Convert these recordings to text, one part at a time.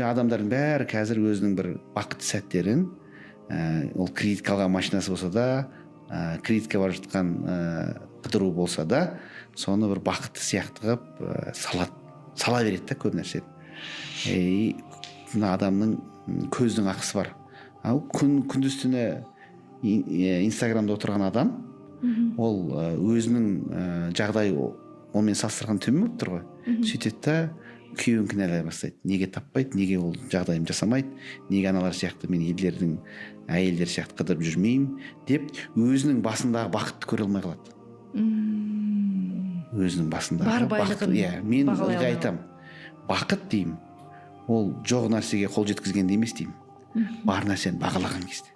адамдардың бәрі қазір өзінің бір бақытты сәттерін ол кредитке алған машинасы болса да кредитке бара жатқан қыдыру болса да соны бір бақытты сияқты қылып сала береді да көп нәрсе. Мына адамның көздің ақысы бар. Ал күндіз түні инстаграмда отырған адам ол өзінің жағдайы онымен салыстырған төмен болып тұр ғой. Сөйтеді да күйеуін кінәлай бастайды. Неге таппайды, неге ол жағдайым жасамайды, неге аналар сияқты мен елдердің әйелдер сияқты қыдырып жүрмеймін деп өзінің басындағы бақытты көре алмай қалады. Өзінің басындағы бақыт. Мен ылғи айтамын, бақыт деймін, ол жоқ нәрсеге қол жеткізгенде емес деймін. Бар нәрсені бағалаған кезде.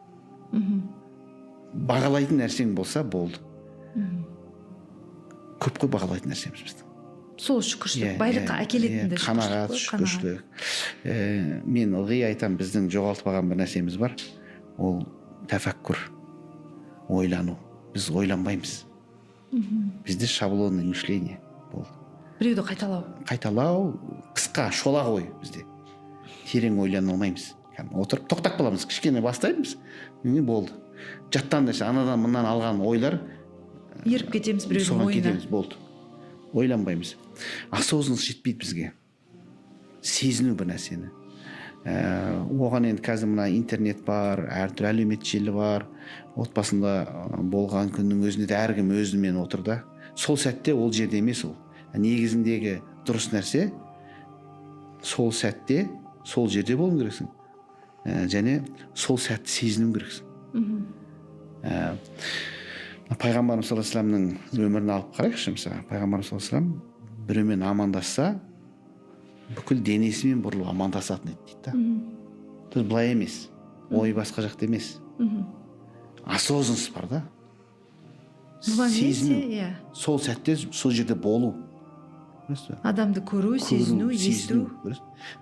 Бағалайтын нәрсең болса болды. Көп қой бағалайтын нәрсеміз біздің. Сол шүкіршілік, байлыққа әкелетін де қанағат, шүкіршілік. Мен ылғи айтамын, біздің жоғалтпаған бір нәрсеміз бар. Ол тәфәккүр, ойлану. Біз ойланбаймыз. Бізде шаблонное мышление болды. Біреуді қайталау. Қайталау, қысқа, шолақ ой бізде. Терең ойлана алмаймыз. Отырып тоқтап қаламыз, кішкене бастаймыз, болды. Жаттан нәрсе, анадан мындан алған ойлар еріп кетеміз біреудің ойына. Кетеміз, болды. Ойланбаймыз. Осознанность жетпейді бізге. Сезіну бір нәрсені. Оған енді қазір мына интернет бар, әртүрлі әлеуметтік желі бар. Отбасында болған күннің өзінде де әркім өзімен отыр да. Сол сәтте ол жерде емес ол. Негізіндегі дұрыс нәрсе сол сәтте, сол жерде болу керексің. Және сол сәтті сезіну керексің. Пайғамбарымыз саллаллаху алейхи вассаламның өмірін алып қарайықшы. Мысалы, пайғамбарымыз саллаллаху алейхи вассалам біреумен амандасса, бүкіл денесімен бұрылып амандасатын еді дейді. Былай емес, ой басқа жақта емес. Осознанность бар да. Сезіну. Сол сәтте сол жерде болу. Адамды көру, сезіну, есту.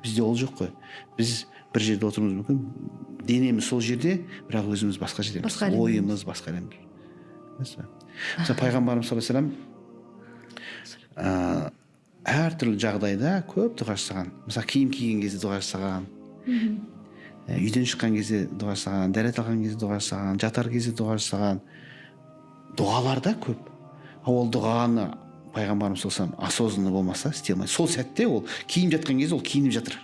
Бізде ол жоқ қой. Біз бір жерде отыруымыз мүмкін. Денеміз сол жерде, бірақ өзіміз басқа жерде. Ойымыз басқа әлемде. Mesela Пайғамбарымыз саллаллаху алейхи вассалам әртүрлі жағдайда көп дұға жасаған. Мысалы киім киген кезде дұға жасаған, үйден шыққан кезде дұға жасаған, дәрет алған кезде дұға жасаған, жатар кезде дұға жасаған. Дұғалар да көп. Ол дұғаны Пайғамбарымыз саллаллаху алейхи вассалам осознанно болмаса істей алмайды. Сол сәтте ол киім жатқан кезде ол киініп жатыр.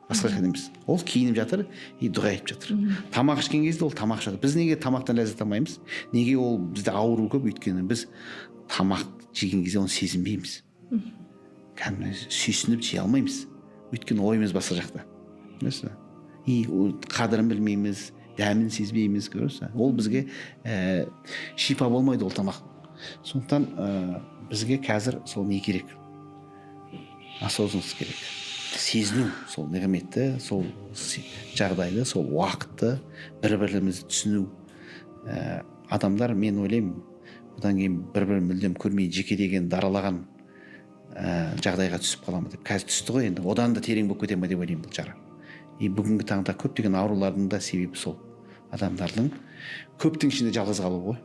Басқа емес. Ол киініп жатыр и дұға етіп жатыр. Тамақ ішкен кезде ол тамақ жатыр. Біз неге тамақтан ләззат алмаймыз? Неге ол бізде ауру көп? Өйткені біз тамақ жеген кезде оны сезінбейміз. Кәдімгі сүйсініп жей алмаймыз. Өйткені ойымыз басқа жақта. И қадірін білмейміз, дәмін сезбейміз, көресіз. Ол бізге шипа болмайды ол тамақ. Сондықтан бізге қазір сол не керек? Осознанность керек. Сезіну, сол нығметті, сол жағдайды, сол уақытты бір-бірімізді түсіну. Адамдар, мен ойлаймын, бұдан кейін бір-бірін мүлдем көрмей жекелеген даралаған жағдайға түсіп қаламын деп. Қазір түсті ғой енді, одан да терең болып кете ме деп ойлаймын бұл жара. Бүгінгі таңда көптеген аурулардың да себебі сол. Адамдардың көптің ішінде жалғыз қалу ғой.